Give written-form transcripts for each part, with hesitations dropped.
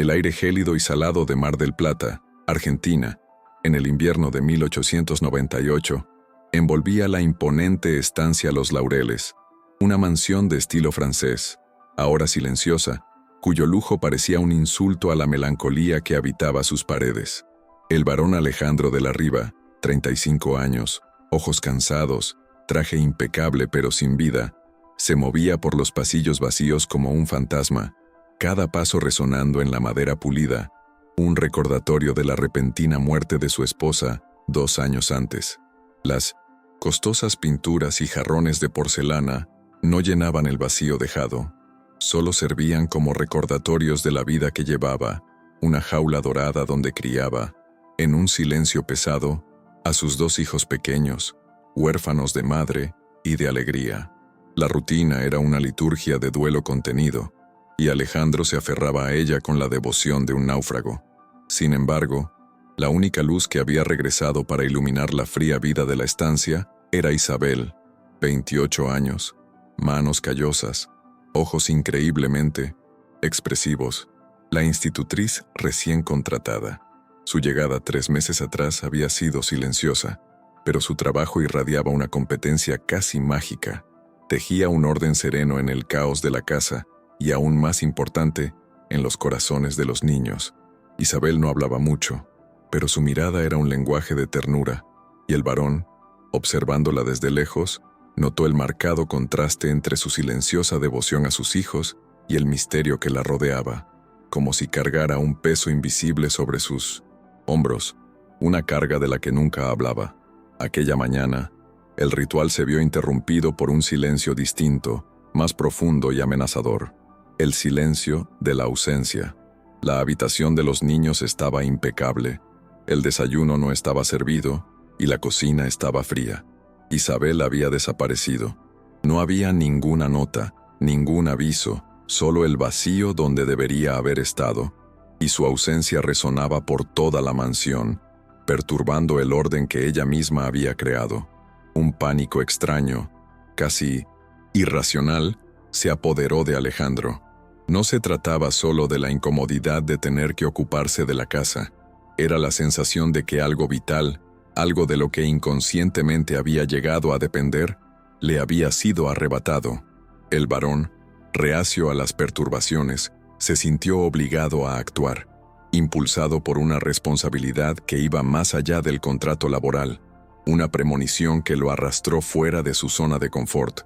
El aire gélido y salado de Mar del Plata, Argentina, en el invierno de 1898, envolvía la imponente estancia Los Laureles, una mansión de estilo francés, ahora silenciosa, cuyo lujo parecía un insulto a la melancolía que habitaba sus paredes. El barón Alejandro de la Riva, 35 años, ojos cansados, traje impecable pero sin vida, se movía por los pasillos vacíos como un fantasma, cada paso resonando en la madera pulida, un recordatorio de la repentina muerte de su esposa 2 años antes. Las costosas pinturas y jarrones de porcelana no llenaban el vacío dejado, solo servían como recordatorios de la vida que llevaba, una jaula dorada donde criaba, en un silencio pesado, a sus 2 hijos pequeños, huérfanos de madre y de alegría. La rutina era una liturgia de duelo contenido, y Alejandro se aferraba a ella con la devoción de un náufrago. Sin embargo, la única luz que había regresado para iluminar la fría vida de la estancia era Isabel, 28 años, manos callosas, ojos increíblemente expresivos, la institutriz recién contratada. Su llegada 3 meses atrás había sido silenciosa, pero su trabajo irradiaba una competencia casi mágica. Tejía un orden sereno en el caos de la casa y, aún más importante, en los corazones de los niños. Isabel no hablaba mucho, pero su mirada era un lenguaje de ternura, y el varón, observándola desde lejos, notó el marcado contraste entre su silenciosa devoción a sus hijos y el misterio que la rodeaba, como si cargara un peso invisible sobre sus hombros, una carga de la que nunca hablaba. Aquella mañana, el ritual se vio interrumpido por un silencio distinto, más profundo y amenazador. El silencio de la ausencia. La habitación de los niños estaba impecable, el desayuno no estaba servido y la cocina estaba fría. Isabel había desaparecido. No había ninguna nota, ningún aviso, solo el vacío donde debería haber estado, y su ausencia resonaba por toda la mansión, perturbando el orden que ella misma había creado. Un pánico extraño, casi irracional, se apoderó de Alejandro. No se trataba solo de la incomodidad de tener que ocuparse de la casa, era la sensación de que algo vital, algo de lo que inconscientemente había llegado a depender, le había sido arrebatado. El varón, reacio a las perturbaciones, se sintió obligado a actuar, impulsado por una responsabilidad que iba más allá del contrato laboral, una premonición que lo arrastró fuera de su zona de confort.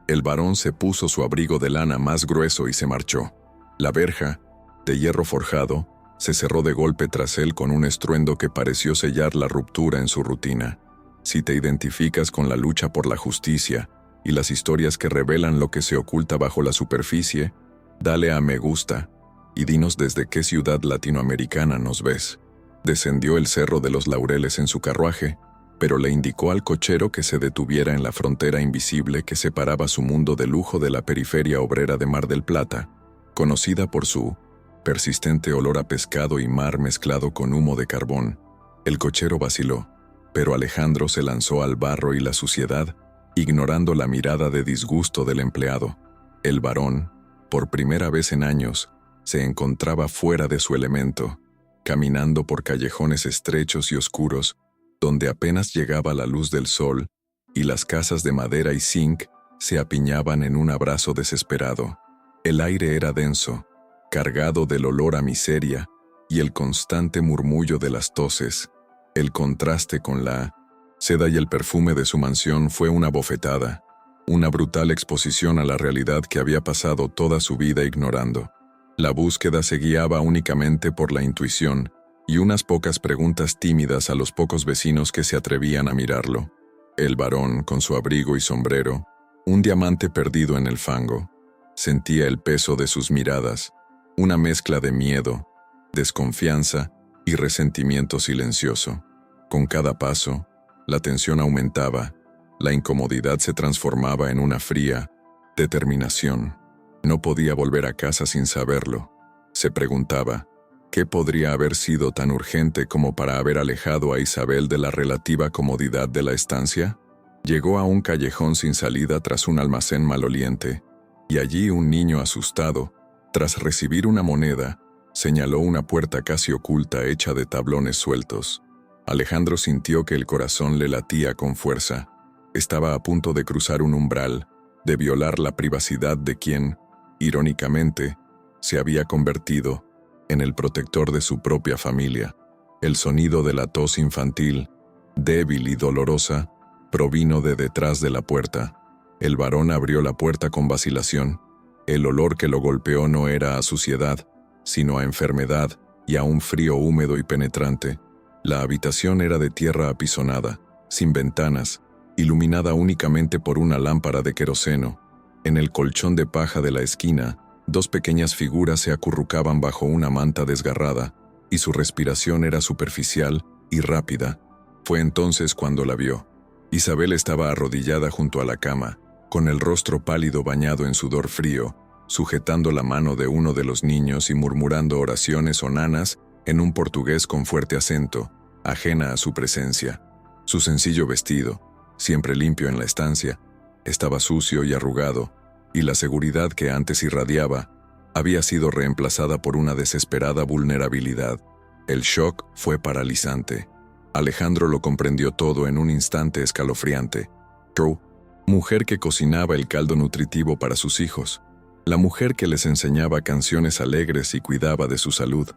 El varón se puso su abrigo de lana más grueso y se marchó. La verja, de hierro forjado, se cerró de golpe tras él con un estruendo que pareció sellar la ruptura en su rutina. Si te identificas con la lucha por la justicia y las historias que revelan lo que se oculta bajo la superficie, dale a me gusta y dinos desde qué ciudad latinoamericana nos ves. Descendió el Cerro de los Laureles en su carruaje, pero le indicó al cochero que se detuviera en la frontera invisible que separaba su mundo de lujo de la periferia obrera de Mar del Plata, conocida por su persistente olor a pescado y mar mezclado con humo de carbón. El cochero vaciló, pero Alejandro se lanzó al barro y la suciedad, ignorando la mirada de disgusto del empleado. El varón, por primera vez en años, se encontraba fuera de su elemento, caminando por callejones estrechos y oscuros, donde apenas llegaba la luz del sol, y las casas de madera y zinc se apiñaban en un abrazo desesperado. El aire era denso, cargado del olor a miseria y el constante murmullo de las toses. El contraste con la seda y el perfume de su mansión fue una bofetada, una brutal exposición a la realidad que había pasado toda su vida ignorando. La búsqueda se guiaba únicamente por la intuición y unas pocas preguntas tímidas a los pocos vecinos que se atrevían a mirarlo. El varón, con su abrigo y sombrero, un diamante perdido en el fango, sentía el peso de sus miradas, una mezcla de miedo, desconfianza y resentimiento silencioso. Con cada paso, la tensión aumentaba, la incomodidad se transformaba en una fría determinación. No podía volver a casa sin saberlo. Se preguntaba, ¿qué podría haber sido tan urgente como para haber alejado a Isabel de la relativa comodidad de la estancia? Llegó a un callejón sin salida tras un almacén maloliente, y allí un niño asustado, tras recibir una moneda, Señaló una puerta casi oculta hecha de tablones sueltos. Alejandro sintió que el corazón le latía con fuerza. Estaba a punto de cruzar un umbral, de violar la privacidad de quien, irónicamente, se había convertido en el protector de su propia familia. El sonido de la tos infantil, débil y dolorosa, provino de detrás de la puerta. El varón abrió la puerta con vacilación. El olor que lo golpeó no era a suciedad, sino a enfermedad y a un frío húmedo y penetrante. La habitación era de tierra apisonada, sin ventanas, iluminada únicamente por una lámpara de queroseno. En el colchón de paja de la esquina, dos pequeñas figuras se acurrucaban bajo una manta desgarrada, y su respiración era superficial y rápida. Fue entonces cuando la vio. Isabel estaba arrodillada junto a la cama, con el rostro pálido bañado en sudor frío, sujetando la mano de uno de los niños y murmurando oraciones onanas en un portugués con fuerte acento, ajena a su presencia. Su sencillo vestido, siempre limpio en la estancia, estaba sucio y arrugado, y la seguridad que antes irradiaba había sido reemplazada por una desesperada vulnerabilidad. El shock fue paralizante. Alejandro lo comprendió todo en un instante escalofriante. True, mujer que cocinaba el caldo nutritivo para sus hijos, la mujer que les enseñaba canciones alegres y cuidaba de su salud,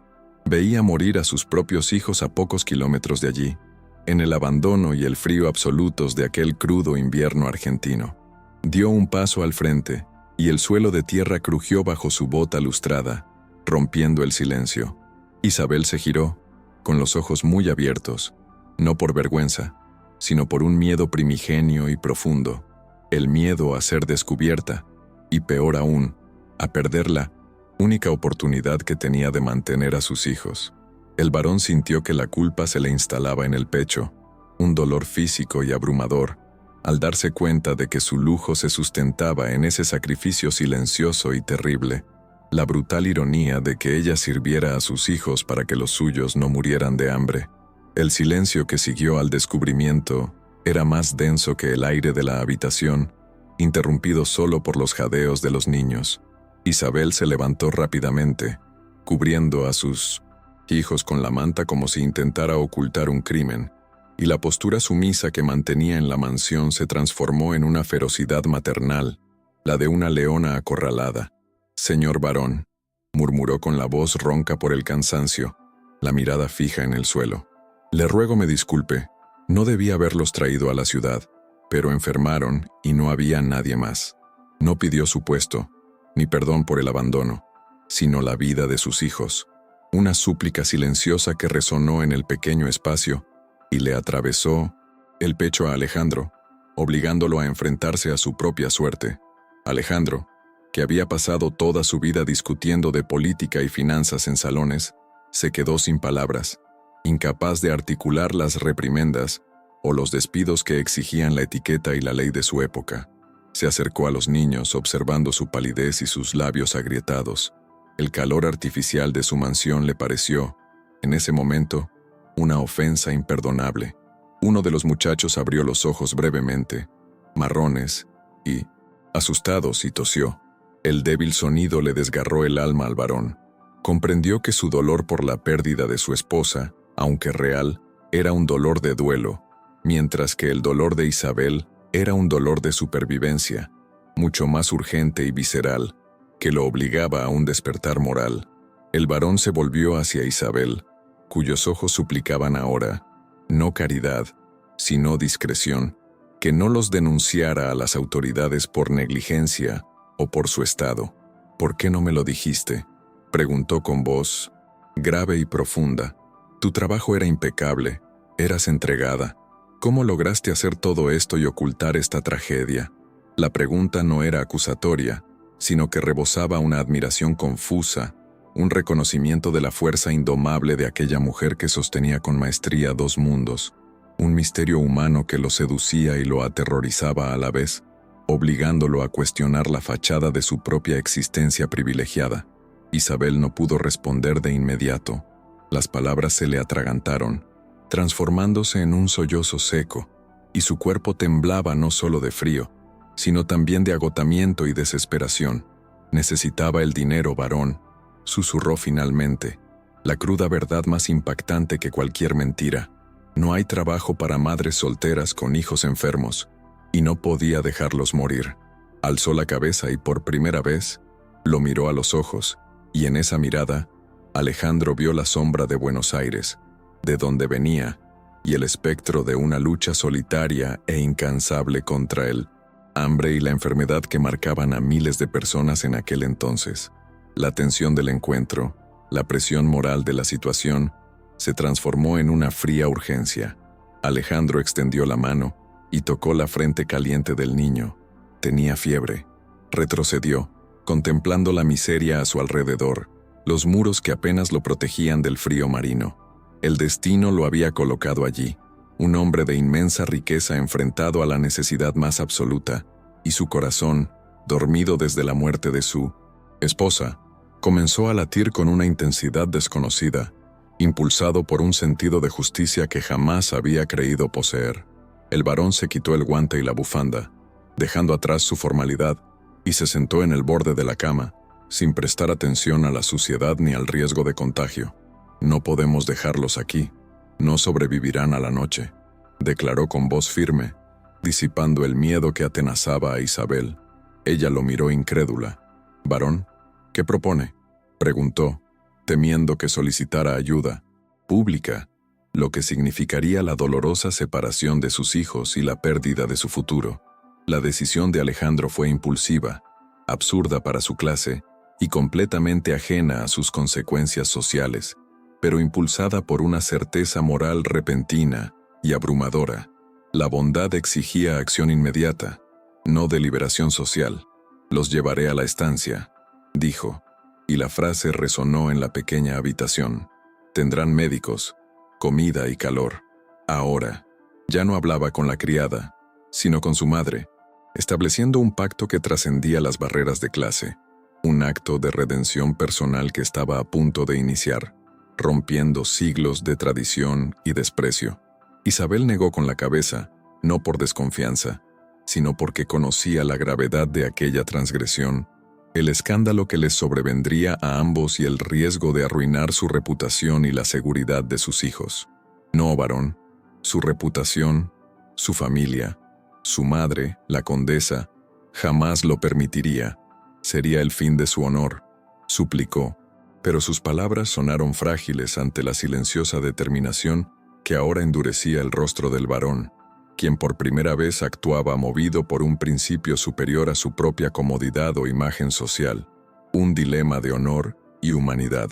veía morir a sus propios hijos a pocos kilómetros de allí, en el abandono y el frío absolutos de aquel crudo invierno argentino. Dio un paso al frente, y el suelo de tierra crujió bajo su bota lustrada, rompiendo el silencio. Isabel se giró, con los ojos muy abiertos, no por vergüenza, sino por un miedo primigenio y profundo, el miedo a ser descubierta, y peor aún, a perder la única oportunidad que tenía de mantener a sus hijos. El varón sintió que la culpa se le instalaba en el pecho, un dolor físico y abrumador, al darse cuenta de que su lujo se sustentaba en ese sacrificio silencioso y terrible, la brutal ironía de que ella sirviera a sus hijos para que los suyos no murieran de hambre. El silencio que siguió al descubrimiento era más denso que el aire de la habitación, interrumpido solo por los jadeos de los niños. Isabel se levantó rápidamente, cubriendo a sus hijos con la manta como si intentara ocultar un crimen, y la postura sumisa que mantenía en la mansión se transformó en una ferocidad maternal, la de una leona acorralada. «Señor varón», murmuró con la voz ronca por el cansancio, la mirada fija en el suelo. «Le ruego me disculpe, no debí haberlos traído a la ciudad, pero enfermaron y no había nadie más». No pidió su puesto, ni perdón por el abandono, sino la vida de sus hijos. Una súplica silenciosa que resonó en el pequeño espacio y le atravesó el pecho a Alejandro, obligándolo a enfrentarse a su propia suerte. Alejandro, que había pasado toda su vida discutiendo de política y finanzas en salones, se quedó sin palabras, incapaz de articular las reprimendas o los despidos que exigían la etiqueta y la ley de su época. Se acercó a los niños observando su palidez y sus labios agrietados. El calor artificial de su mansión le pareció, en ese momento, una ofensa imperdonable. Uno de los muchachos abrió los ojos brevemente, marrones, y, asustados, y tosió. El débil sonido le desgarró el alma al varón. Comprendió que su dolor por la pérdida de su esposa, aunque real, era un dolor de duelo, mientras que el dolor de Isabel era un dolor de supervivencia, mucho más urgente y visceral, que lo obligaba a un despertar moral. El varón se volvió hacia Isabel, cuyos ojos suplicaban ahora, no caridad, sino discreción, que no los denunciara a las autoridades por negligencia o por su estado. «¿Por qué no me lo dijiste?», preguntó con voz grave y profunda. «Tu trabajo era impecable, eras entregada. ¿Cómo lograste hacer todo esto y ocultar esta tragedia?». La pregunta no era acusatoria, sino que rebosaba una admiración confusa, un reconocimiento de la fuerza indomable de aquella mujer que sostenía con maestría dos mundos, un misterio humano que lo seducía y lo aterrorizaba a la vez, obligándolo a cuestionar la fachada de su propia existencia privilegiada. Isabel no pudo responder de inmediato. Las palabras se le atragantaron, transformándose en un sollozo seco, y su cuerpo temblaba no solo de frío, sino también de agotamiento y desesperación. «Necesitaba el dinero, varón», susurró finalmente, la cruda verdad más impactante que cualquier mentira. No hay trabajo para madres solteras con hijos enfermos, y no podía dejarlos morir. Alzó la cabeza y por primera vez lo miró a los ojos, y en esa mirada, Alejandro vio la sombra de Buenos Aires, de donde venía, y el espectro de una lucha solitaria e incansable contra el hambre y la enfermedad que marcaban a miles de personas en aquel entonces. La tensión del encuentro, la presión moral de la situación, se transformó en una fría urgencia. Alejandro extendió la mano y tocó la frente caliente del niño. Tenía fiebre. Retrocedió, contemplando la miseria a su alrededor, los muros que apenas lo protegían del frío marino. El destino lo había colocado allí, un hombre de inmensa riqueza enfrentado a la necesidad más absoluta, y su corazón, dormido desde la muerte de su esposa, comenzó a latir con una intensidad desconocida, impulsado por un sentido de justicia que jamás había creído poseer. El varón se quitó el guante y la bufanda, dejando atrás su formalidad, y se sentó en el borde de la cama, sin prestar atención a la suciedad ni al riesgo de contagio. «No podemos dejarlos aquí, no sobrevivirán a la noche», declaró con voz firme, disipando el miedo que atenazaba a Isabel. Ella lo miró incrédula. «Varón, ¿qué propone?», preguntó, temiendo que solicitara ayuda pública, lo que significaría la dolorosa separación de sus hijos y la pérdida de su futuro. La decisión de Alejandro fue impulsiva, absurda para su clase y completamente ajena a sus consecuencias sociales, pero impulsada por una certeza moral repentina y abrumadora. La bondad exigía acción inmediata, no deliberación social. «Los llevaré a la estancia», dijo, y la frase resonó en la pequeña habitación. «Tendrán médicos, comida y calor». Ahora, ya no hablaba con la criada, sino con su madre, estableciendo un pacto que trascendía las barreras de clase, un acto de redención personal que estaba a punto de iniciar, rompiendo siglos de tradición y desprecio. Isabel negó con la cabeza, no por desconfianza, sino porque conocía la gravedad de aquella transgresión, el escándalo que les sobrevendría a ambos y el riesgo de arruinar su reputación y la seguridad de sus hijos. No, varón, su reputación, su familia, su madre, la condesa, jamás lo permitiría. Sería el fin de su honor, suplicó, pero sus palabras sonaron frágiles ante la silenciosa determinación que ahora endurecía el rostro del varón, quien por primera vez actuaba movido por un principio superior a su propia comodidad o imagen social, un dilema de honor y humanidad.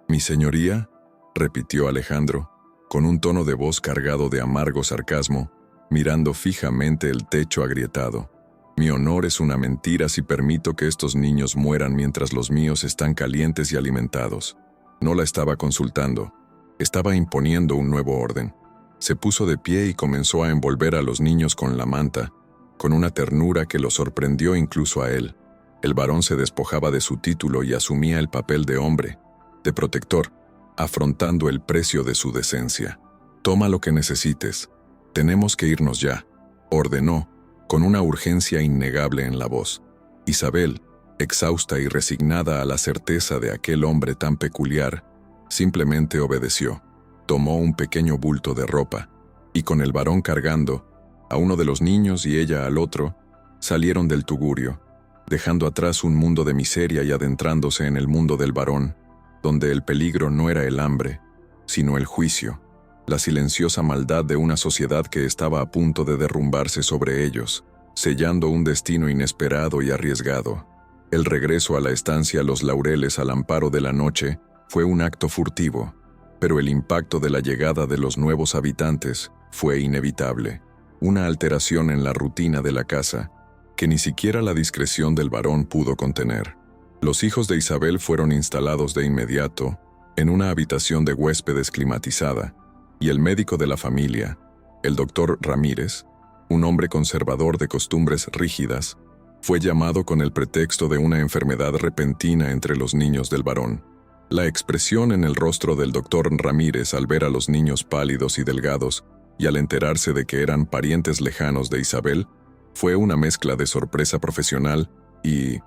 «Mi señoría», repitió Alejandro, con un tono de voz cargado de amargo sarcasmo, mirando fijamente el techo agrietado. «Mi honor es una mentira si permito que estos niños mueran mientras los míos están calientes y alimentados». No la estaba consultando, estaba imponiendo un nuevo orden. Se puso de pie y comenzó a envolver a los niños con la manta, con una ternura que lo sorprendió incluso a él. El varón se despojaba de su título y asumía el papel de hombre, de protector, afrontando el precio de su decencia. «Toma lo que necesites. Tenemos que irnos ya», ordenó, con una urgencia innegable en la voz. Isabel, exhausta y resignada a la certeza de aquel hombre tan peculiar, simplemente obedeció. Tomó un pequeño bulto de ropa, y con el varón cargando, a uno de los niños y ella al otro, salieron del tugurio, dejando atrás un mundo de miseria y adentrándose en el mundo del varón, donde el peligro no era el hambre, sino el juicio, la silenciosa maldad de una sociedad que estaba a punto de derrumbarse sobre ellos, sellando un destino inesperado y arriesgado. El regreso a la estancia Los Laureles al amparo de la noche fue un acto furtivo, pero el impacto de la llegada de los nuevos habitantes fue inevitable, una alteración en la rutina de la casa que ni siquiera la discreción del varón pudo contener. Los hijos de Isabel fueron instalados de inmediato en una habitación de huéspedes climatizada, y el médico de la familia, el doctor Ramírez, un hombre conservador de costumbres rígidas, fue llamado con el pretexto de una enfermedad repentina entre los niños del varón. La expresión en el rostro del doctor Ramírez al ver a los niños pálidos y delgados y al enterarse de que eran parientes lejanos de Isabel fue una mezcla de sorpresa profesional y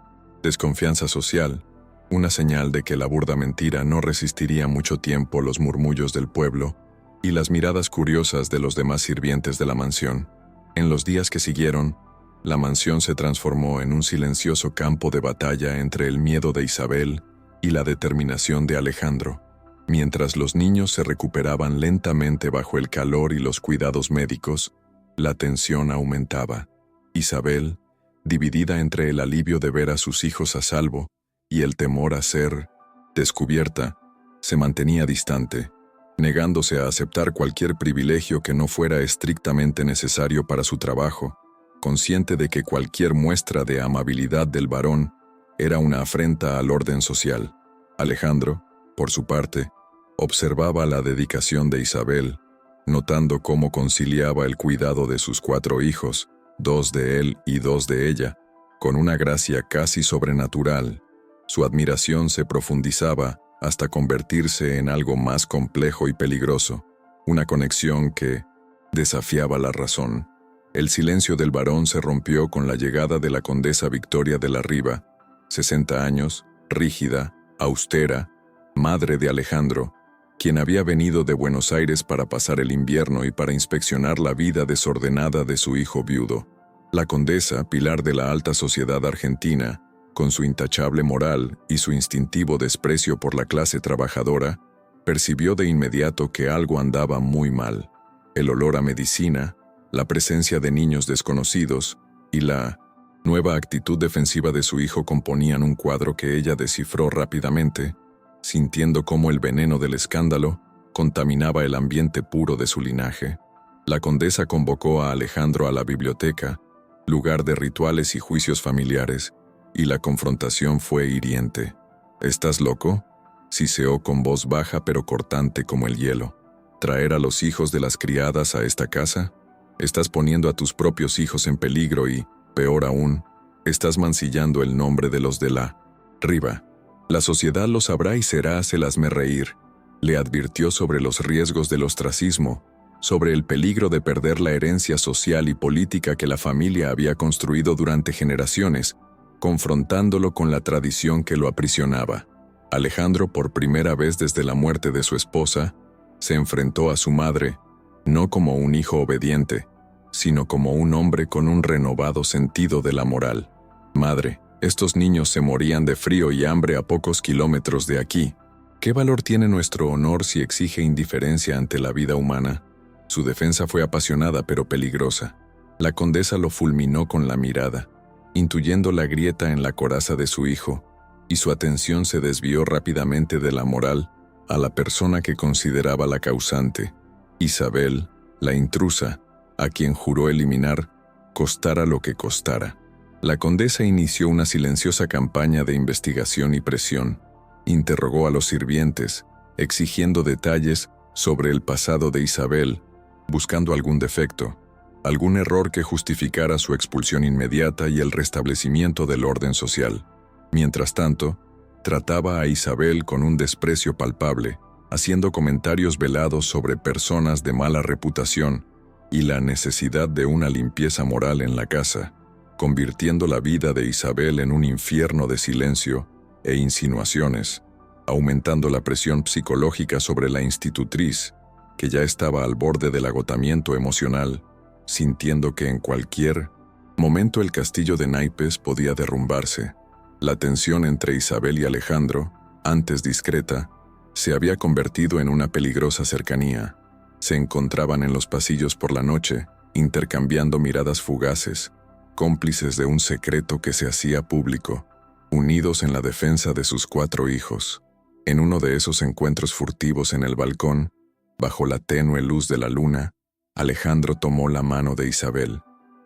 desconfianza social. una señal de que la burda mentira no resistiría mucho tiempo los murmullos del pueblo y las miradas curiosas de los demás sirvientes de la mansión. En los días que siguieron, la mansión se transformó en un silencioso campo de batalla entre el miedo de Isabel y la determinación de Alejandro. Mientras los niños se recuperaban lentamente bajo el calor y los cuidados médicos, la tensión aumentaba. Isabel, dividida entre el alivio de ver a sus hijos a salvo y el temor a ser descubierta, se mantenía distante, negándose a aceptar cualquier privilegio que no fuera estrictamente necesario para su trabajo, consciente de que cualquier muestra de amabilidad del varón era una afrenta al orden social. Alejandro, por su parte, observaba la dedicación de Isabel, notando cómo conciliaba el cuidado de sus 4 hijos, 2 de él y 2 de ella, con una gracia casi sobrenatural. Su admiración se profundizaba hasta convertirse en algo más complejo y peligroso, una conexión que desafiaba la razón. El silencio del varón se rompió con la llegada de la condesa Victoria de la Riva, 60 años, rígida, austera, madre de Alejandro, quien había venido de Buenos Aires para pasar el invierno y para inspeccionar la vida desordenada de su hijo viudo. La condesa, pilar de la alta sociedad argentina, con su intachable moral y su instintivo desprecio por la clase trabajadora, percibió de inmediato que algo andaba muy mal. El olor a medicina, la presencia de niños desconocidos y la nueva actitud defensiva de su hijo componían un cuadro que ella descifró rápidamente, sintiendo cómo el veneno del escándalo contaminaba el ambiente puro de su linaje. La condesa convocó a Alejandro a la biblioteca, lugar de rituales y juicios familiares, y la confrontación fue hiriente. «¿Estás loco?», siseó con voz baja pero cortante como el hielo. «¿Traer a los hijos de las criadas a esta casa? Estás poniendo a tus propios hijos en peligro y, peor aún, estás mancillando el nombre de los de la Riva. La sociedad lo sabrá y será hazme reír», le advirtió sobre los riesgos del ostracismo, sobre el peligro de perder la herencia social y política que la familia había construido durante generaciones, confrontándolo con la tradición que lo aprisionaba. Alejandro, por primera vez desde la muerte de su esposa, se enfrentó a su madre, no como un hijo obediente, sino como un hombre con un renovado sentido de la moral. «Madre, estos niños se morían de frío y hambre a pocos kilómetros de aquí. ¿Qué valor tiene nuestro honor si exige indiferencia ante la vida humana?». Su defensa fue apasionada pero peligrosa. La condesa lo fulminó con la mirada, intuyendo la grieta en la coraza de su hijo, y su atención se desvió rápidamente de la moral a la persona que consideraba la causante, Isabel, la intrusa, a quien juró eliminar, costara lo que costara. La condesa inició una silenciosa campaña de investigación y presión. Interrogó a los sirvientes, exigiendo detalles sobre el pasado de Isabel, buscando algún defecto, algún error que justificara su expulsión inmediata y el restablecimiento del orden social. Mientras tanto, trataba a Isabel con un desprecio palpable, haciendo comentarios velados sobre personas de mala reputación y la necesidad de una limpieza moral en la casa, convirtiendo la vida de Isabel en un infierno de silencio e insinuaciones, aumentando la presión psicológica sobre la institutriz, que ya estaba al borde del agotamiento emocional, sintiendo que en cualquier momento el castillo de naipes podía derrumbarse. La tensión entre Isabel y Alejandro, antes discreta, se había convertido en una peligrosa cercanía. Se encontraban en los pasillos por la noche, intercambiando miradas fugaces, cómplices de un secreto que se hacía público, unidos en la defensa de sus 4 hijos. En uno de esos encuentros furtivos en el balcón, bajo la tenue luz de la luna, Alejandro tomó la mano de Isabel.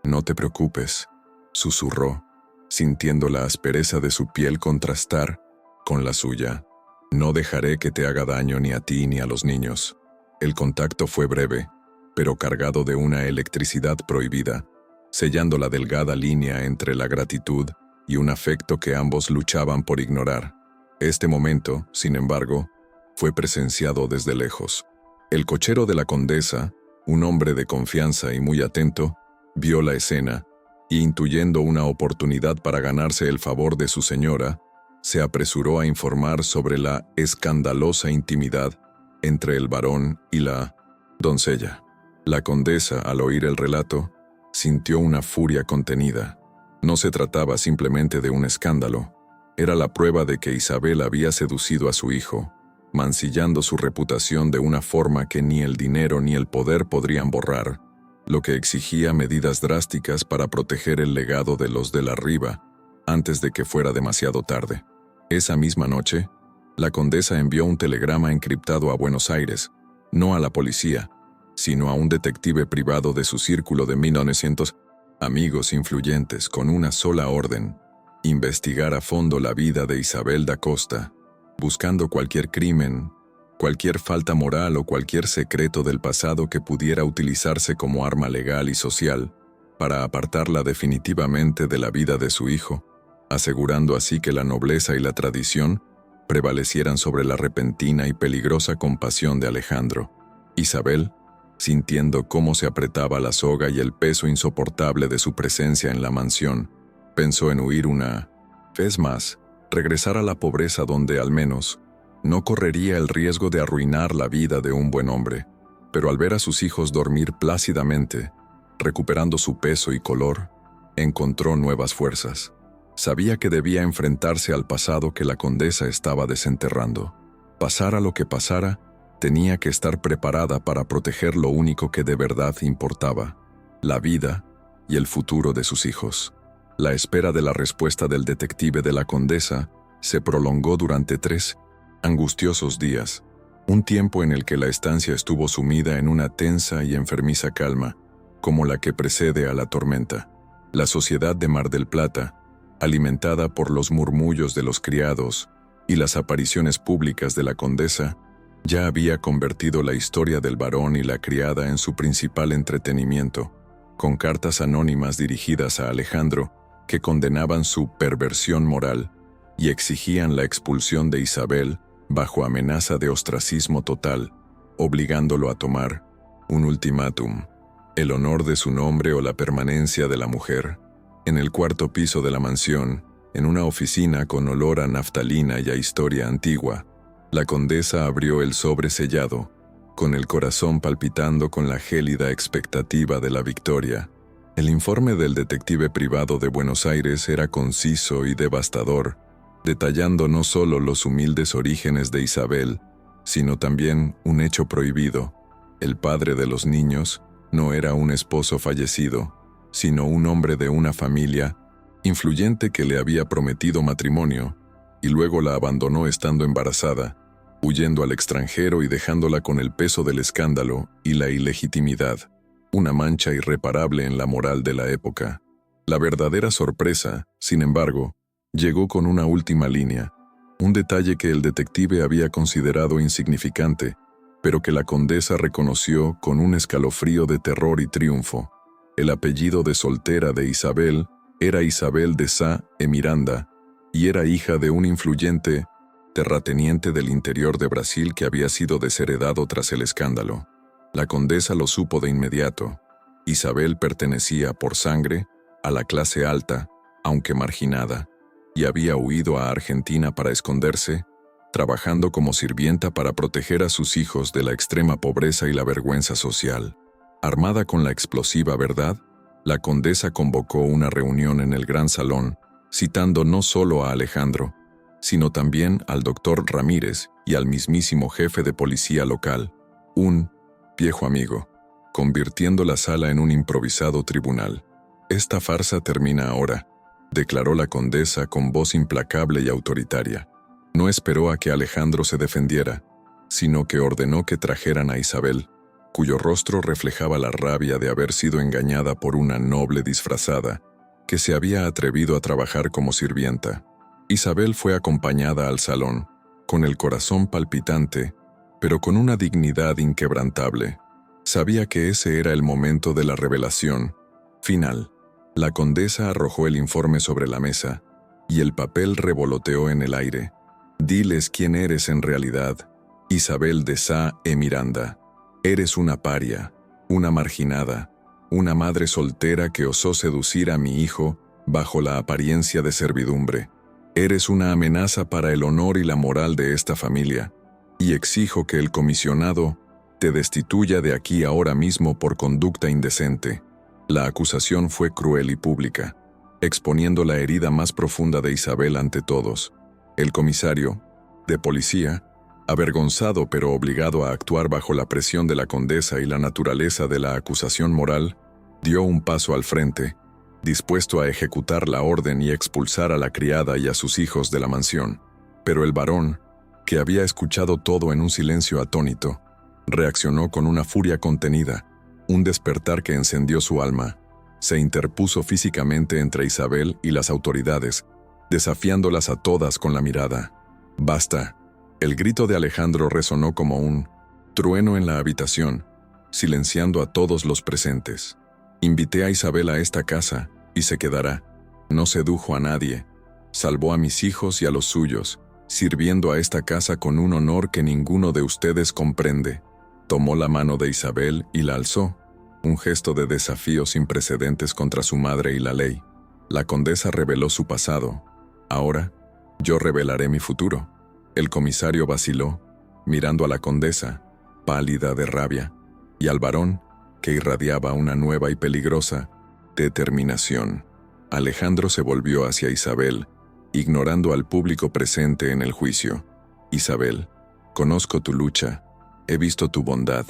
«No te preocupes», susurró, sintiendo la aspereza de su piel contrastar con la suya. «No dejaré que te haga daño ni a ti ni a los niños». El contacto fue breve, pero cargado de una electricidad prohibida, sellando la delgada línea entre la gratitud y un afecto que ambos luchaban por ignorar. Este momento, sin embargo, fue presenciado desde lejos. El cochero de la condesa, un hombre de confianza y muy atento, vio la escena y, intuyendo una oportunidad para ganarse el favor de su señora, se apresuró a informar sobre la escandalosa intimidad entre el varón y la doncella. La condesa, al oír el relato, sintió una furia contenida. No se trataba simplemente de un escándalo, era la prueba de que Isabel había seducido a su hijo, mancillando su reputación de una forma que ni el dinero ni el poder podrían borrar, lo que exigía medidas drásticas para proteger el legado de los de la Riva antes de que fuera demasiado tarde. Esa misma noche, la condesa envió un telegrama encriptado a Buenos Aires, no a la policía, sino a un detective privado de su círculo de 1900 amigos influyentes con una sola orden: investigar a fondo la vida de Isabel da Costa, buscando cualquier crimen, cualquier falta moral o cualquier secreto del pasado que pudiera utilizarse como arma legal y social para apartarla definitivamente de la vida de su hijo, asegurando así que la nobleza y la tradición prevalecieran sobre la repentina y peligrosa compasión de Alejandro. Isabel, sintiendo cómo se apretaba la soga y el peso insoportable de su presencia en la mansión, pensó en huir una vez más, regresar a la pobreza donde, al menos, no correría el riesgo de arruinar la vida de un buen hombre. Pero al ver a sus hijos dormir plácidamente, recuperando su peso y color, encontró nuevas fuerzas. Sabía que debía enfrentarse al pasado que la condesa estaba desenterrando. Pasara lo que pasara, tenía que estar preparada para proteger lo único que de verdad importaba: la vida y el futuro de sus hijos. La espera de la respuesta del detective de la condesa se prolongó durante 3 angustiosos días, un tiempo en el que la estancia estuvo sumida en una tensa y enfermiza calma, como la que precede a la tormenta. La sociedad de Mar del Plata, alimentada por los murmullos de los criados y las apariciones públicas de la condesa, ya había convertido la historia del varón y la criada en su principal entretenimiento, con cartas anónimas dirigidas a Alejandro que condenaban su perversión moral y exigían la expulsión de Isabel bajo amenaza de ostracismo total, obligándolo a tomar un ultimátum: el honor de su nombre o la permanencia de la mujer. En el 4º piso de la mansión, en una oficina con olor a naftalina y a historia antigua, la condesa abrió el sobre sellado, con el corazón palpitando con la gélida expectativa de la victoria. El informe del detective privado de Buenos Aires era conciso y devastador, detallando no solo los humildes orígenes de Isabel, sino también un hecho prohibido: el padre de los niños no era un esposo fallecido, sino un hombre de una familia influyente que le había prometido matrimonio y luego la abandonó estando embarazada, huyendo al extranjero y dejándola con el peso del escándalo y la ilegitimidad, una mancha irreparable en la moral de la época. La verdadera sorpresa, sin embargo, llegó con una última línea, un detalle que el detective había considerado insignificante, pero que la condesa reconoció con un escalofrío de terror y triunfo. El apellido de soltera de Isabel era Isabel de Sá e Miranda, y era hija de un influyente terrateniente del interior de Brasil que había sido desheredado tras el escándalo. La condesa lo supo de inmediato. Isabel pertenecía por sangre a la clase alta, aunque marginada, y había huido a Argentina para esconderse, trabajando como sirvienta para proteger a sus hijos de la extrema pobreza y la vergüenza social. Armada con la explosiva verdad, la condesa convocó una reunión en el gran salón, citando no solo a Alejandro, sino también al doctor Ramírez y al mismísimo jefe de policía local, un viejo amigo, convirtiendo la sala en un improvisado tribunal. «Esta farsa termina ahora», declaró la condesa con voz implacable y autoritaria. No esperó a que Alejandro se defendiera, sino que ordenó que trajeran a Isabel, cuyo rostro reflejaba la rabia de haber sido engañada por una noble disfrazada que se había atrevido a trabajar como sirvienta. Isabel fue acompañada al salón, con el corazón palpitante, pero con una dignidad inquebrantable. Sabía que ese era el momento de la revelación final. La condesa arrojó el informe sobre la mesa, y el papel revoloteó en el aire. «Diles quién eres en realidad, Isabel de Sá e Miranda. Eres una paria, una marginada, una madre soltera que osó seducir a mi hijo bajo la apariencia de servidumbre. Eres una amenaza para el honor y la moral de esta familia, y exijo que el comisionado te destituya de aquí ahora mismo por conducta indecente. La acusación fue cruel y pública, exponiendo la herida más profunda de Isabel ante todos. El comisario, de policía, avergonzado pero obligado a actuar bajo la presión de la condesa y la naturaleza de la acusación moral, dio un paso al frente, dispuesto a ejecutar la orden y expulsar a la criada y a sus hijos de la mansión. Pero el varón, que había escuchado todo en un silencio atónito, reaccionó con una furia contenida, un despertar que encendió su alma. Se interpuso físicamente entre Isabel y las autoridades, desafiándolas a todas con la mirada. «Basta». El grito de Alejandro resonó como un trueno en la habitación, silenciando a todos los presentes. «Invité a Isabel a esta casa, y se quedará. No sedujo a nadie. Salvó a mis hijos y a los suyos, sirviendo a esta casa con un honor que ninguno de ustedes comprende». Tomó la mano de Isabel y la alzó, un gesto de desafío sin precedentes contra su madre y la ley. La condesa reveló su pasado. «Ahora, yo revelaré mi futuro». El comisario vaciló, mirando a la condesa, pálida de rabia, y al varón, que irradiaba una nueva y peligrosa determinación. Alejandro se volvió hacia Isabel, ignorando al público presente en el juicio. «Isabel, conozco tu lucha, he visto tu bondad,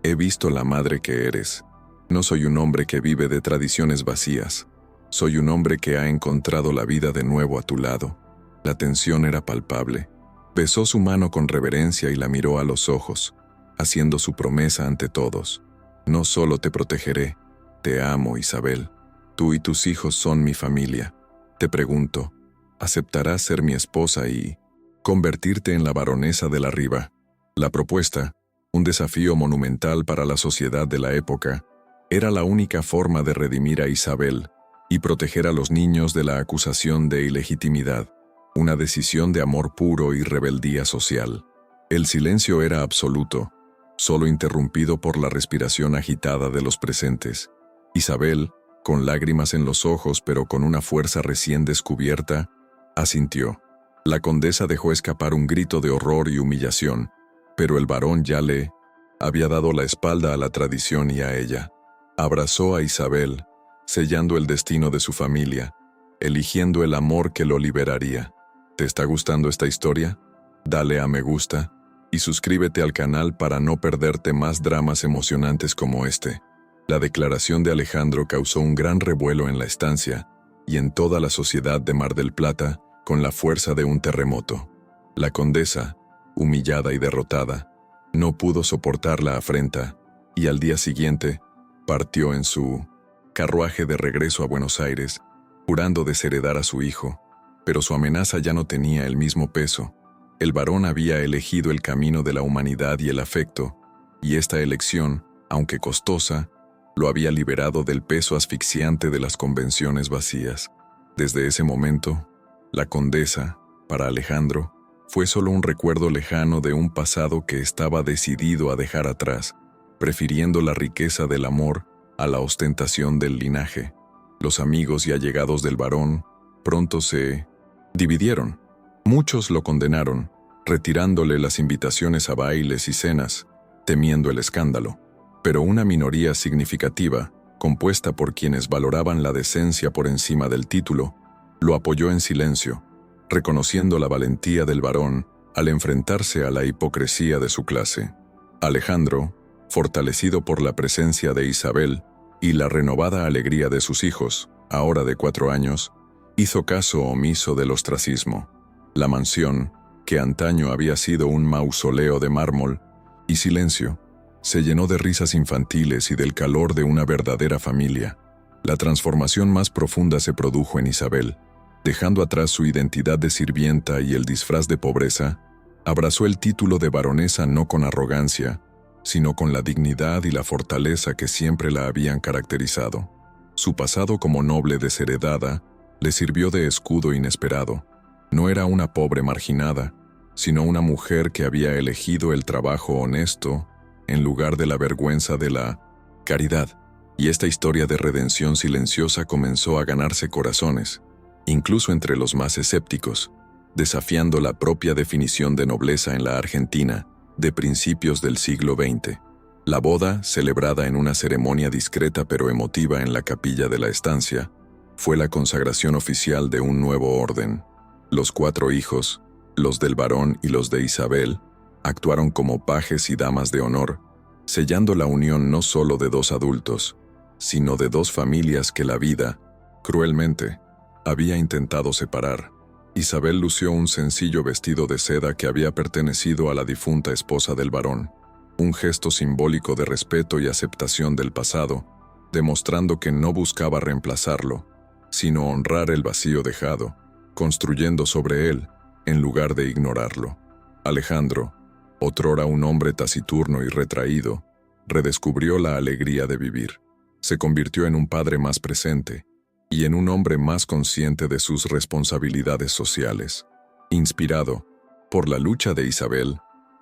he visto la madre que eres. No soy un hombre que vive de tradiciones vacías. Soy un hombre que ha encontrado la vida de nuevo a tu lado». La tensión era palpable. Besó su mano con reverencia y la miró a los ojos, haciendo su promesa ante todos. «No solo te protegeré, te amo, Isabel. Tú y tus hijos son mi familia. Te pregunto, ¿aceptarás ser mi esposa y convertirte en la baronesa de la Riva?» La propuesta, un desafío monumental para la sociedad de la época, era la única forma de redimir a Isabel y proteger a los niños de la acusación de ilegitimidad. Una decisión de amor puro y rebeldía social. El silencio era absoluto, solo interrumpido por la respiración agitada de los presentes. Isabel, con lágrimas en los ojos pero con una fuerza recién descubierta, asintió. La condesa dejó escapar un grito de horror y humillación, pero el varón ya le había dado la espalda a la tradición y a ella. Abrazó a Isabel, sellando el destino de su familia, eligiendo el amor que lo liberaría. ¿Te está gustando esta historia? Dale a me gusta y suscríbete al canal para no perderte más dramas emocionantes como este. La declaración de Alejandro causó un gran revuelo en la estancia y en toda la sociedad de Mar del Plata con la fuerza de un terremoto. La condesa, humillada y derrotada, no pudo soportar la afrenta y al día siguiente partió en su carruaje de regreso a Buenos Aires, jurando desheredar a su hijo. Pero su amenaza ya no tenía el mismo peso. El varón había elegido el camino de la humanidad y el afecto, y esta elección, aunque costosa, lo había liberado del peso asfixiante de las convenciones vacías. Desde ese momento, la condesa, para Alejandro, fue solo un recuerdo lejano de un pasado que estaba decidido a dejar atrás, prefiriendo la riqueza del amor a la ostentación del linaje. Los amigos y allegados del varón pronto se dividieron. Muchos lo condenaron, retirándole las invitaciones a bailes y cenas, temiendo el escándalo. Pero una minoría significativa, compuesta por quienes valoraban la decencia por encima del título, lo apoyó en silencio, reconociendo la valentía del varón al enfrentarse a la hipocresía de su clase. Alejandro, fortalecido por la presencia de Isabel y la renovada alegría de sus hijos, ahora de 4 años, hizo caso omiso del ostracismo. La mansión, que antaño había sido un mausoleo de mármol y silencio, se llenó de risas infantiles y del calor de una verdadera familia. La transformación más profunda se produjo en Isabel. Dejando atrás su identidad de sirvienta y el disfraz de pobreza, abrazó el título de baronesa no con arrogancia, sino con la dignidad y la fortaleza que siempre la habían caracterizado. Su pasado como noble desheredada le sirvió de escudo inesperado. No era una pobre marginada, sino una mujer que había elegido el trabajo honesto en lugar de la vergüenza de la caridad. Y esta historia de redención silenciosa comenzó a ganarse corazones. incluso entre los más escépticos, desafiando la propia definición de nobleza en la Argentina de principios del siglo XX. La boda, celebrada en una ceremonia discreta pero emotiva en la capilla de la estancia, fue la consagración oficial de un nuevo orden. Los 4 hijos, los del varón y los de Isabel, actuaron como pajes y damas de honor, sellando la unión no solo de 2 adultos, sino de 2 familias que la vida, cruelmente, había intentado separar. Isabel lució un sencillo vestido de seda que había pertenecido a la difunta esposa del varón, un gesto simbólico de respeto y aceptación del pasado, demostrando que no buscaba reemplazarlo, sino honrar el vacío dejado, construyendo sobre él, en lugar de ignorarlo. Alejandro, otrora un hombre taciturno y retraído, redescubrió la alegría de vivir. Se convirtió en un padre más presente y en un hombre más consciente de sus responsabilidades sociales. Inspirado por la lucha de Isabel,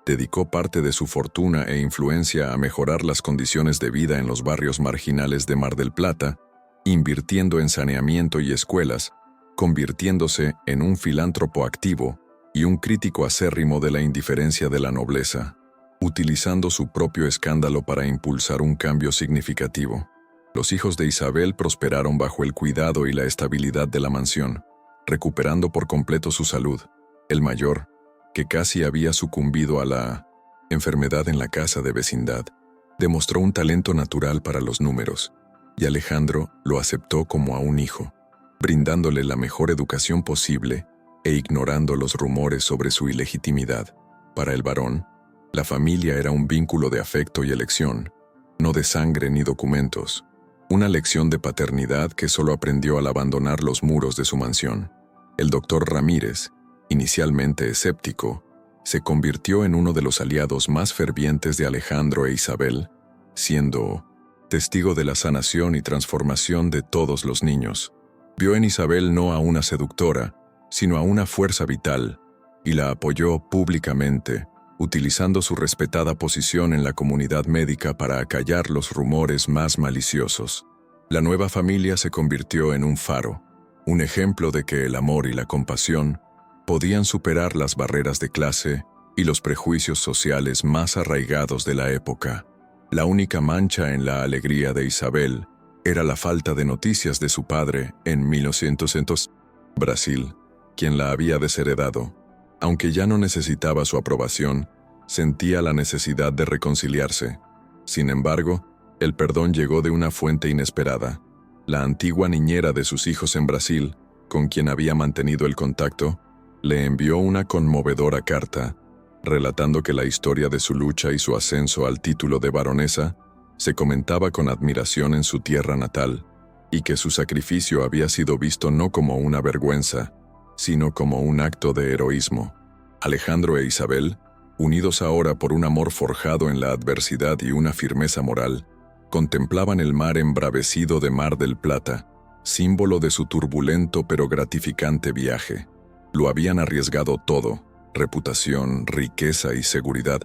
dedicó parte de su fortuna e influencia a mejorar las condiciones de vida en los barrios marginales de Mar del Plata, invirtiendo en saneamiento y escuelas, convirtiéndose en un filántropo activo y un crítico acérrimo de la indiferencia de la nobleza, utilizando su propio escándalo para impulsar un cambio significativo. Los hijos de Isabel prosperaron bajo el cuidado y la estabilidad de la mansión, recuperando por completo su salud. El mayor, que casi había sucumbido a la enfermedad en la casa de vecindad, demostró un talento natural para los números, y Alejandro lo aceptó como a un hijo, brindándole la mejor educación posible e ignorando los rumores sobre su ilegitimidad. Para el varón, la familia era un vínculo de afecto y elección, no de sangre ni documentos. Una lección de paternidad que solo aprendió al abandonar los muros de su mansión. El doctor Ramírez, inicialmente escéptico, se convirtió en uno de los aliados más fervientes de Alejandro e Isabel, siendo testigo de la sanación y transformación de todos los niños. Vio en Isabel no a una seductora, sino a una fuerza vital, y la apoyó públicamente, utilizando su respetada posición en la comunidad médica para acallar los rumores más maliciosos. La nueva familia se convirtió en un faro, un ejemplo de que el amor y la compasión podían superar las barreras de clase y los prejuicios sociales más arraigados de la época. La única mancha en la alegría de Isabel era la falta de noticias de su padre en 1900, Brasil, quien la había desheredado. Aunque ya no necesitaba su aprobación, sentía la necesidad de reconciliarse. Sin embargo, el perdón llegó de una fuente inesperada. La antigua niñera de sus hijos en Brasil, con quien había mantenido el contacto, le envió una conmovedora carta, relatando que la historia de su lucha y su ascenso al título de baronesa se comentaba con admiración en su tierra natal, y que su sacrificio había sido visto no como una vergüenza, sino como un acto de heroísmo. Alejandro e Isabel, unidos ahora por un amor forjado en la adversidad y una firmeza moral, contemplaban el mar embravecido de Mar del Plata, símbolo de su turbulento pero gratificante viaje. Lo habían arriesgado todo, reputación, riqueza y seguridad,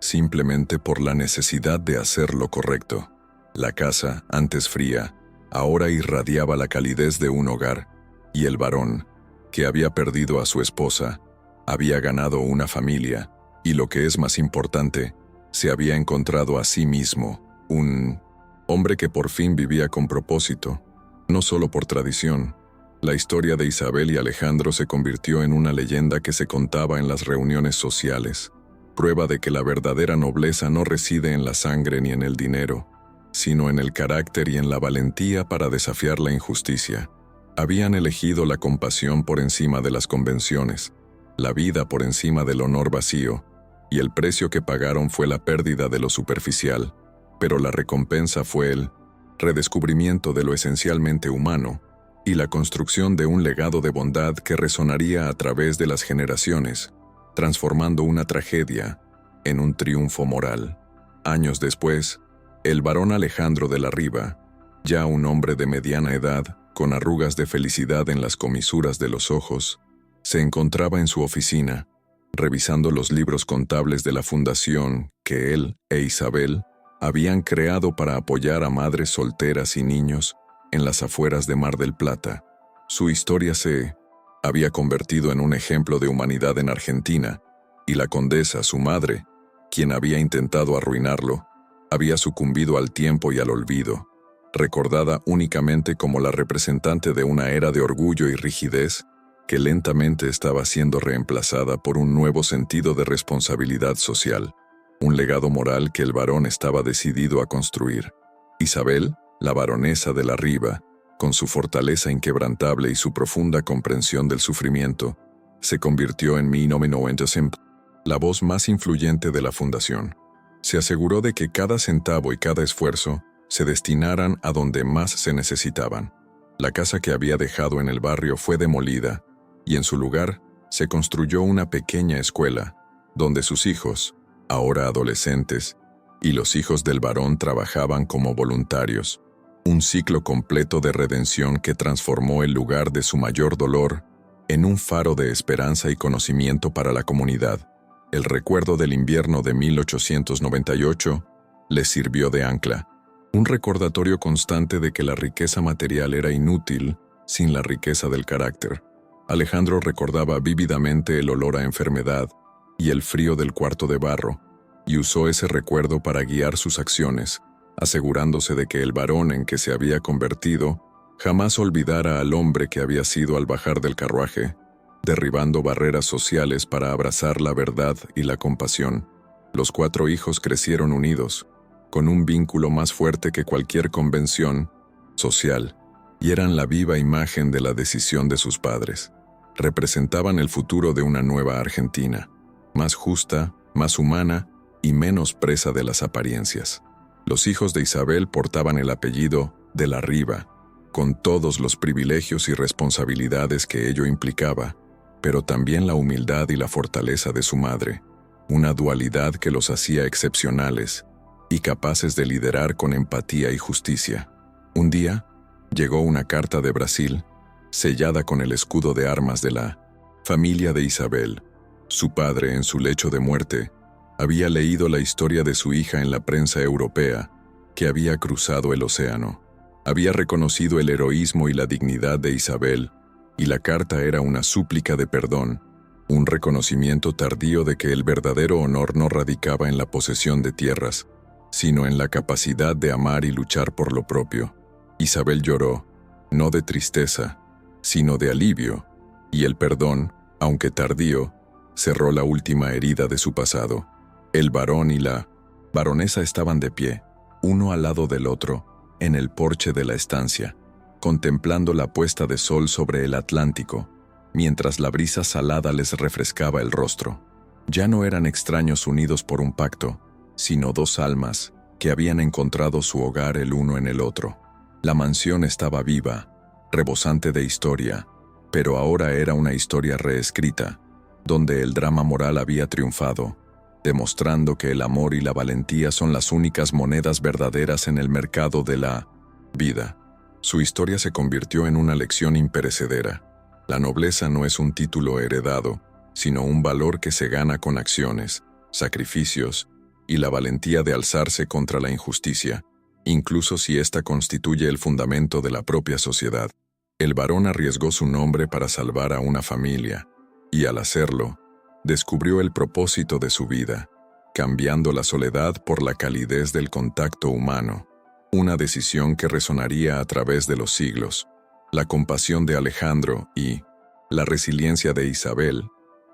simplemente por la necesidad de hacer lo correcto. La casa, antes fría, ahora irradiaba la calidez de un hogar, y el varón, que había perdido a su esposa, había ganado una familia, y lo que es más importante, se había encontrado a sí mismo, un hombre que por fin vivía con propósito, no solo por tradición. La historia de Isabel y Alejandro se convirtió en una leyenda que se contaba en las reuniones sociales, prueba de que la verdadera nobleza no reside en la sangre ni en el dinero, sino en el carácter y en la valentía para desafiar la injusticia. Habían elegido la compasión por encima de las convenciones, la vida por encima del honor vacío, y el precio que pagaron fue la pérdida de lo superficial, pero la recompensa fue el redescubrimiento de lo esencialmente humano y la construcción de un legado de bondad que resonaría a través de las generaciones, transformando una tragedia en un triunfo moral. Años después, el barón Alejandro de la Riva, ya un hombre de mediana edad, con arrugas de felicidad en las comisuras de los ojos, se encontraba en su oficina, revisando los libros contables de la fundación que él e Isabel habían creado para apoyar a madres solteras y niños en las afueras de Mar del Plata. Su historia se había convertido en un ejemplo de humanidad en Argentina, y la condesa, su madre, quien había intentado arruinarlo, había sucumbido al tiempo y al olvido, recordada únicamente como la representante de una era de orgullo y rigidez que lentamente estaba siendo reemplazada por un nuevo sentido de responsabilidad social, un legado moral que el varón estaba decidido a construir. Isabel, la baronesa de la Riva, con su fortaleza inquebrantable y su profunda comprensión del sufrimiento, se convirtió en 1990 la voz más influyente de la fundación. Se aseguró de que cada centavo y cada esfuerzo se destinaran a donde más se necesitaban. La casa que había dejado en el barrio fue demolida, y en su lugar se construyó una pequeña escuela, donde sus hijos, ahora adolescentes, y los hijos del varón trabajaban como voluntarios. Un ciclo completo de redención que transformó el lugar de su mayor dolor en un faro de esperanza y conocimiento para la comunidad. El recuerdo del invierno de 1898 les sirvió de ancla, un recordatorio constante de que la riqueza material era inútil sin la riqueza del carácter. Alejandro recordaba vívidamente el olor a enfermedad y el frío del cuarto de barro, y usó ese recuerdo para guiar sus acciones, asegurándose de que el varón en que se había convertido jamás olvidara al hombre que había sido al bajar del carruaje, derribando barreras sociales para abrazar la verdad y la compasión. Los 4 hijos crecieron unidos, con un vínculo más fuerte que cualquier convención social, y eran la viva imagen de la decisión de sus padres. Representaban el futuro de una nueva Argentina, más justa, más humana y menos presa de las apariencias. Los hijos de Isabel portaban el apellido de la Riva, con todos los privilegios y responsabilidades que ello implicaba, pero también la humildad y la fortaleza de su madre, una dualidad que los hacía excepcionales y capaces de liderar con empatía y justicia. Un día, llegó una carta de Brasil, sellada con el escudo de armas de la familia de Isabel. Su padre, en su lecho de muerte, había leído la historia de su hija en la prensa europea, que había cruzado el océano. Había reconocido el heroísmo y la dignidad de Isabel, y la carta era una súplica de perdón, un reconocimiento tardío de que el verdadero honor no radicaba en la posesión de tierras, sino en la capacidad de amar y luchar por lo propio. Isabel lloró, no de tristeza, sino de alivio, y el perdón, aunque tardío, cerró la última herida de su pasado. El varón y la baronesa estaban de pie, uno al lado del otro, en el porche de la estancia, contemplando la puesta de sol sobre el Atlántico, mientras la brisa salada les refrescaba el rostro. Ya no eran extraños unidos por un pacto, sino 2 almas que habían encontrado su hogar el uno en el otro. La mansión estaba viva, rebosante de historia, pero ahora era una historia reescrita, donde el drama moral había triunfado, demostrando que el amor y la valentía son las únicas monedas verdaderas en el mercado de la vida. Su historia se convirtió en una lección imperecedera. La nobleza no es un título heredado, sino un valor que se gana con acciones, sacrificios y la valentía de alzarse contra la injusticia, incluso si ésta constituye el fundamento de la propia sociedad. El varón arriesgó su nombre para salvar a una familia, y al hacerlo, descubrió el propósito de su vida, cambiando la soledad por la calidez del contacto humano, una decisión que resonaría a través de los siglos. La compasión de Alejandro y la resiliencia de Isabel,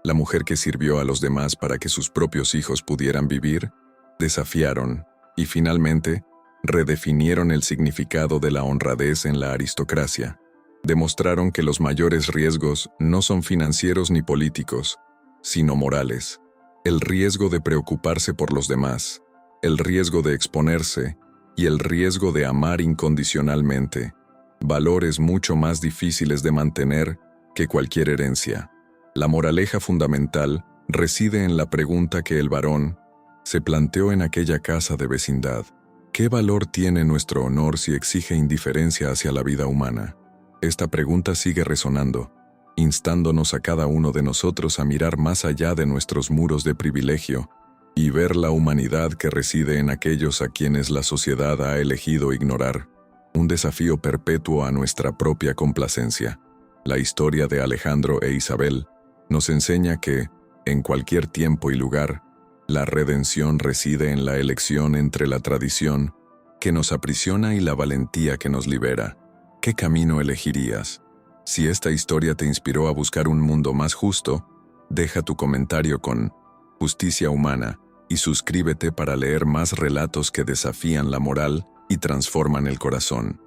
la mujer que sirvió a los demás para que sus propios hijos pudieran vivir, desafiaron y finalmente redefinieron el significado de la honradez en la aristocracia. Demostraron que los mayores riesgos no son financieros ni políticos, sino morales. El riesgo de preocuparse por los demás, el riesgo de exponerse y el riesgo de amar incondicionalmente, valores mucho más difíciles de mantener que cualquier herencia. La moraleja fundamental reside en la pregunta que el varón se planteó en aquella casa de vecindad. ¿Qué valor tiene nuestro honor si exige indiferencia hacia la vida humana? Esta pregunta sigue resonando, instándonos a cada uno de nosotros a mirar más allá de nuestros muros de privilegio y ver la humanidad que reside en aquellos a quienes la sociedad ha elegido ignorar, un desafío perpetuo a nuestra propia complacencia. La historia de Alejandro e Isabel nos enseña que, en cualquier tiempo y lugar, la redención reside en la elección entre la tradición que nos aprisiona y la valentía que nos libera. ¿Qué camino elegirías? Si esta historia te inspiró a buscar un mundo más justo, deja tu comentario con Justicia Humana y suscríbete para leer más relatos que desafían la moral y transforman el corazón.